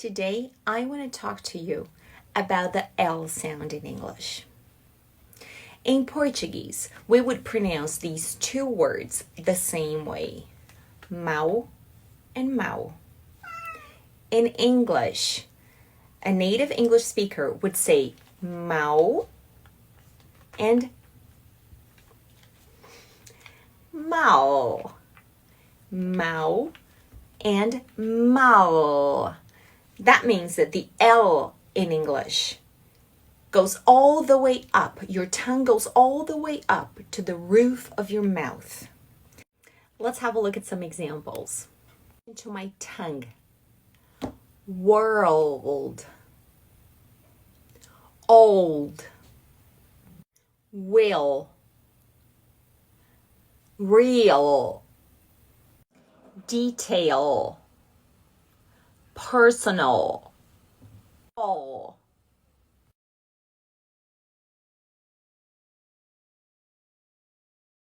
Today, I want to talk to you about the L sound in English. In Portuguese, we would pronounce these two words the same way, mau and mau. In English, a native English speaker would say mau and mau. Mau and mau. That means that the L in English goes all the way up. Your tongue goes all the way up to the roof of your mouth. Let's have a look at some examples. Into my tongue. World. Old. Will. Real. Detail. Personal. All.